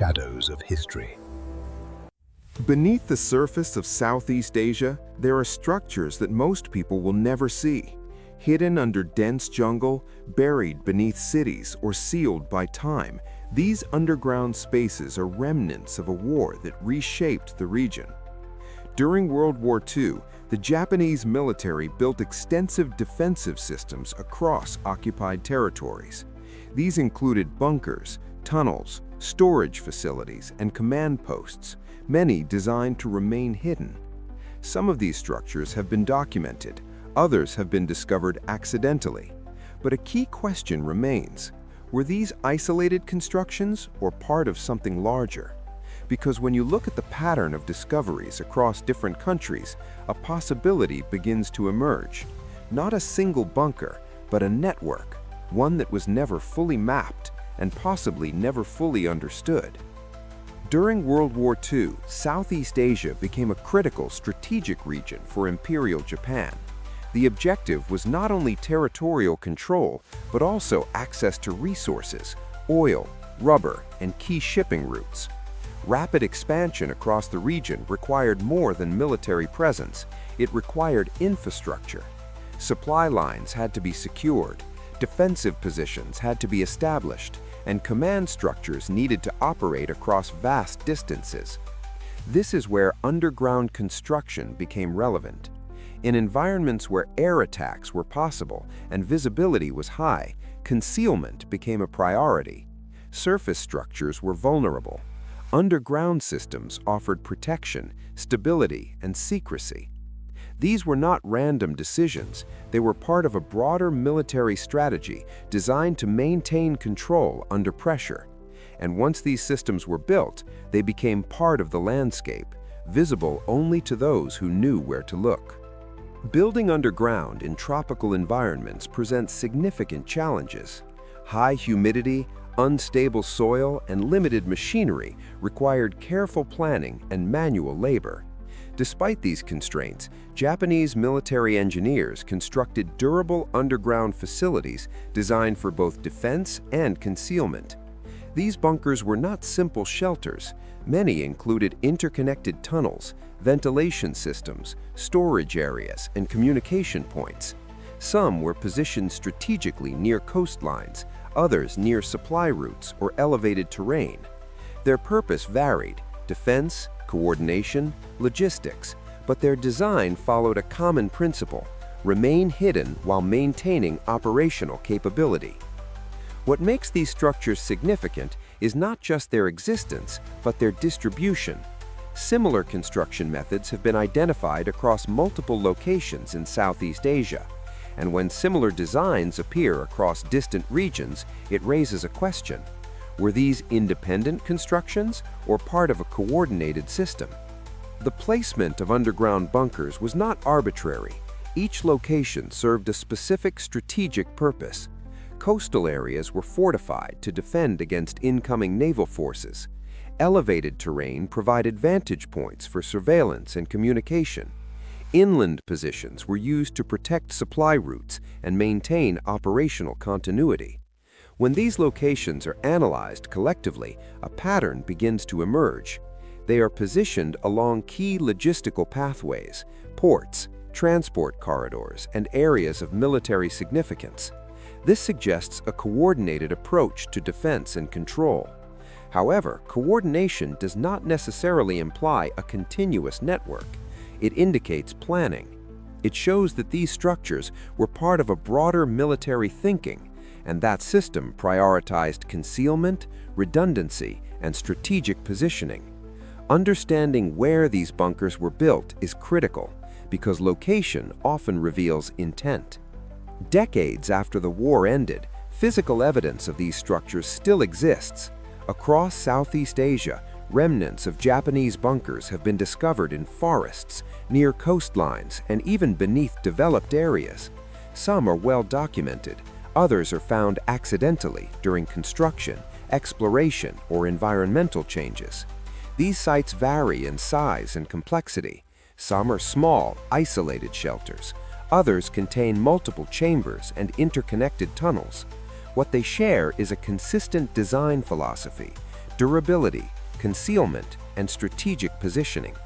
shadows of history. Beneath the surface of Southeast Asia, there are structures that most people will never see. Hidden under dense jungle, buried beneath cities, or sealed by time, these underground spaces are remnants of a war that reshaped the region. During World War II, the Japanese military built extensive defensive systems across occupied territories. These included bunkers, tunnels, storage facilities, and command posts, many designed to remain hidden. Some of these structures have been documented, others have been discovered accidentally. But a key question remains: were these isolated constructions or part of something larger? Because when you look at the pattern of discoveries across different countries, a possibility begins to emerge. Not a single bunker, but a network, one that was never fully mapped and possibly never fully understood. During World War II, Southeast Asia became a critical strategic region for Imperial Japan. The objective was not only territorial control, but also access to resources, oil, rubber, and key shipping routes. Rapid expansion across the region required more than military presence. It required infrastructure. Supply lines had to be secured, defensive positions had to be established, and command structures needed to operate across vast distances. This is where underground construction became relevant. In environments where air attacks were possible and visibility was high, concealment became a priority. Surface structures were vulnerable. Underground systems offered protection, stability, and secrecy. These were not random decisions. They were part of a broader military strategy designed to maintain control under pressure. And once these systems were built, they became part of the landscape, visible only to those who knew where to look. Building underground in tropical environments presents significant challenges. High humidity, unstable soil, and limited machinery required careful planning and manual labor. Despite these constraints, Japanese military engineers constructed durable underground facilities designed for both defense and concealment. These bunkers were not simple shelters. Many included interconnected tunnels, ventilation systems, storage areas, and communication points. Some were positioned strategically near coastlines, others near supply routes or elevated terrain. Their purpose varied: defense, coordination, logistics, but their design followed a common principle: remain hidden while maintaining operational capability. What makes these structures significant is not just their existence, but their distribution. Similar construction methods have been identified across multiple locations in Southeast Asia. And when similar designs appear across distant regions, it raises a question: were these independent constructions or part of a coordinated system? The placement of underground bunkers was not arbitrary. Each location served a specific strategic purpose. Coastal areas were fortified to defend against incoming naval forces. Elevated terrain provided vantage points for surveillance and communication. Inland positions were used to protect supply routes and maintain operational continuity. When these locations are analyzed collectively, a pattern begins to emerge. They are positioned along key logistical pathways, ports, transport corridors, and areas of military significance. This suggests a coordinated approach to defense and control. However, coordination does not necessarily imply a continuous network. It indicates planning. It shows that these structures were part of a broader military thinking, and that system prioritized concealment, redundancy, and strategic positioning. Understanding where these bunkers were built is critical, because location often reveals intent. Decades after the war ended, physical evidence of these structures still exists. Across Southeast Asia, remnants of Japanese bunkers have been discovered in forests, near coastlines, and even beneath developed areas. Some are well documented, others are found accidentally during construction, exploration, or environmental changes. These sites vary in size and complexity. Some are small, isolated shelters. Others contain multiple chambers and interconnected tunnels. What they share is a consistent design philosophy: durability, concealment, and strategic positioning.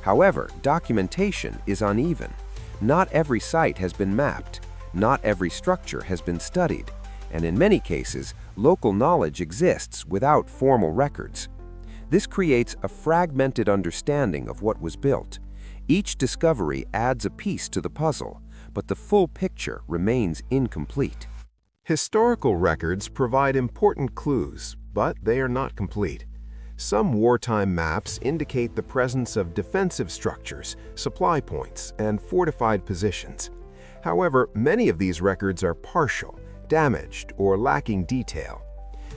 However, documentation is uneven. Not every site has been mapped, not every structure has been studied, and in many cases, local knowledge exists without formal records. This creates a fragmented understanding of what was built. Each discovery adds a piece to the puzzle, but the full picture remains incomplete. Historical records provide important clues, but they are not complete. Some wartime maps indicate the presence of defensive structures, supply points, and fortified positions. However, many of these records are partial, damaged, or lacking detail.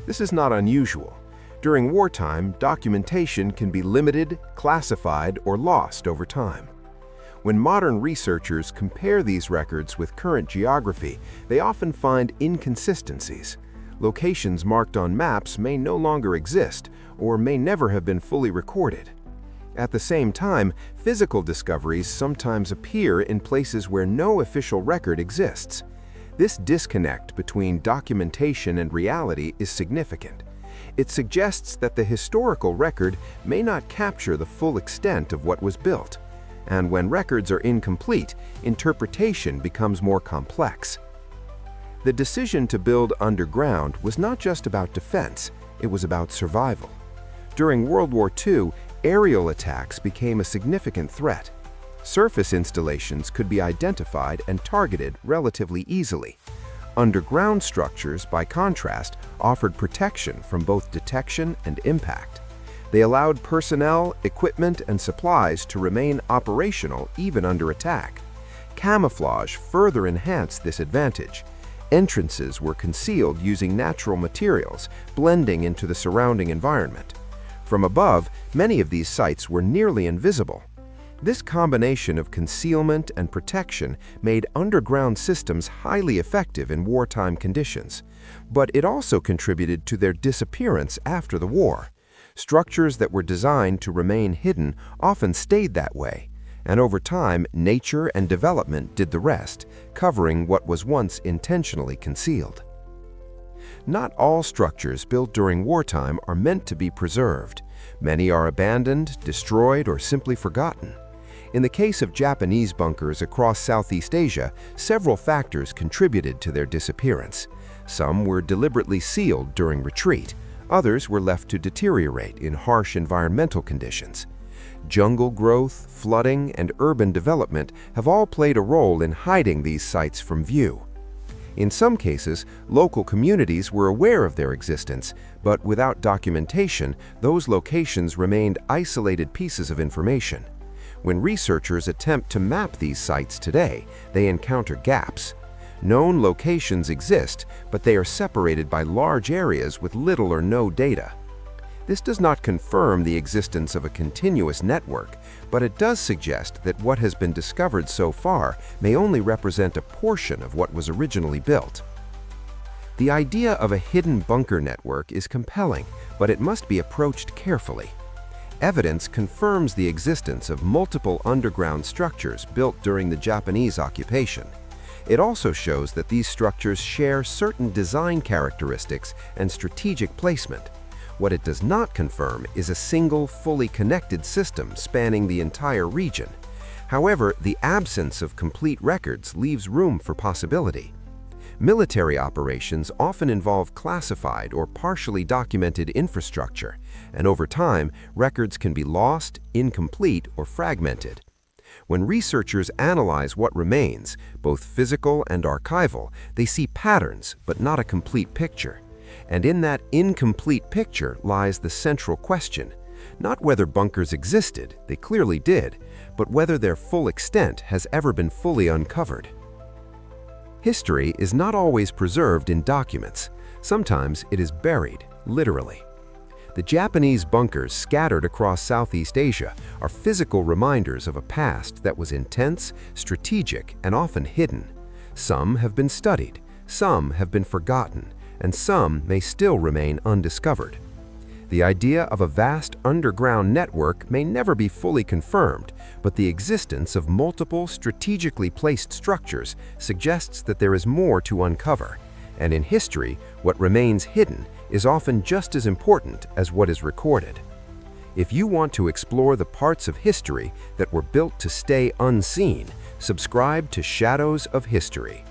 This is not unusual. During wartime, documentation can be limited, classified, or lost over time. When modern researchers compare these records with current geography, they often find inconsistencies. Locations marked on maps may no longer exist or may never have been fully recorded. At the same time, physical discoveries sometimes appear in places where no official record exists. This disconnect between documentation and reality is significant. It suggests that the historical record may not capture the full extent of what was built. And when records are incomplete, interpretation becomes more complex. The decision to build underground was not just about defense, it was about survival. During World War II, aerial attacks became a significant threat. Surface installations could be identified and targeted relatively easily. Underground structures, by contrast, offered protection from both detection and impact. They allowed personnel, equipment, and supplies to remain operational even under attack. Camouflage further enhanced this advantage. Entrances were concealed using natural materials, blending into the surrounding environment. From above, many of these sites were nearly invisible. This combination of concealment and protection made underground systems highly effective in wartime conditions, but it also contributed to their disappearance after the war. Structures that were designed to remain hidden often stayed that way, and over time, nature and development did the rest, covering what was once intentionally concealed. Not all structures built during wartime are meant to be preserved. Many are abandoned, destroyed, or simply forgotten. In the case of Japanese bunkers across Southeast Asia, several factors contributed to their disappearance. Some were deliberately sealed during retreat. Others were left to deteriorate in harsh environmental conditions. Jungle growth, flooding, and urban development have all played a role in hiding these sites from view. In some cases, local communities were aware of their existence, but without documentation, those locations remained isolated pieces of information. When researchers attempt to map these sites today, they encounter gaps. Known locations exist, but they are separated by large areas with little or no data. This does not confirm the existence of a continuous network, but it does suggest that what has been discovered so far may only represent a portion of what was originally built. The idea of a hidden bunker network is compelling, but it must be approached carefully. Evidence confirms the existence of multiple underground structures built during the Japanese occupation. It also shows that these structures share certain design characteristics and strategic placement. What it does not confirm is a single, fully connected system spanning the entire region. However, the absence of complete records leaves room for possibility. Military operations often involve classified or partially documented infrastructure, and over time, records can be lost, incomplete, or fragmented. When researchers analyze what remains, both physical and archival, they see patterns, but not a complete picture. And in that incomplete picture lies the central question, not whether bunkers existed, they clearly did, but whether their full extent has ever been fully uncovered. History is not always preserved in documents. Sometimes it is buried, literally. The Japanese bunkers scattered across Southeast Asia are physical reminders of a past that was intense, strategic, and often hidden. Some have been studied, some have been forgotten, and some may still remain undiscovered. The idea of a vast underground network may never be fully confirmed, but the existence of multiple strategically placed structures suggests that there is more to uncover. And in history, what remains hidden is often just as important as what is recorded. If you want to explore the parts of history that were built to stay unseen, subscribe to Shadows of History.